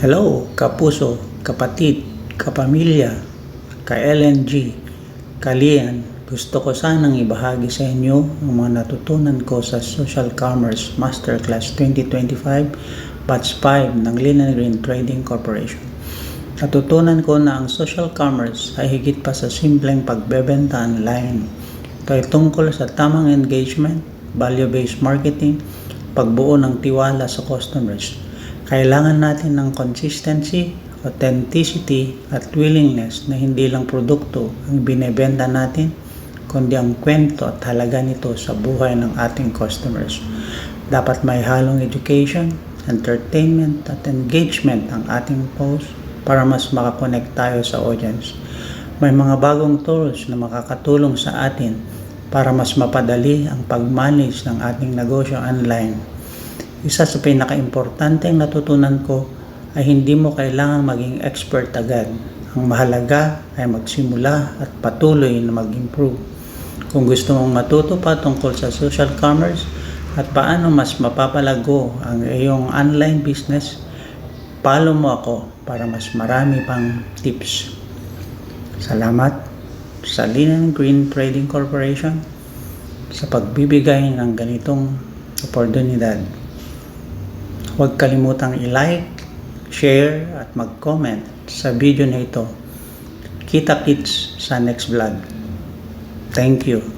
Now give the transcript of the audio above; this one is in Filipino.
Hello, kapuso, kapatid, kapamilya, ka-LNG, kalian. Gusto ko sanang ibahagi sa inyo ang mga natutunan ko sa Social Commerce Masterclass 2025 Batch 5 ng Linen Green Trading Corporation. Natutunan ko na ang social commerce ay higit pa sa simpleng pagbebenta online. Ito ay tungkol sa tamang engagement, value-based marketing, pagbuo ng tiwala sa customers. Kailangan natin ng consistency, authenticity, at willingness na hindi lang produkto ang binebenta natin, kundi ang kwento at halaga nito sa buhay ng ating customers. Dapat may halong education, entertainment, at engagement ang ating post para mas makakonect tayo sa audience. May mga bagong tools na makakatulong sa atin para mas mapadali ang pag-manage ng ating negosyo online. Isa sa pinaka-importanteng natutunan ko ay hindi mo kailangang maging expert agad. Ang mahalaga ay magsimula at patuloy na mag-improve. Kung gusto mong matuto pa tungkol sa social commerce at paano mas mapapalago ang iyong online business, follow mo ako para mas marami pang tips. Salamat sa Linen Green Trading Corporation sa pagbibigay ng ganitong oportunidad. Huwag kalimutang i-like, share at mag-comment sa video na ito. Kita-kits sa next vlog. Thank you.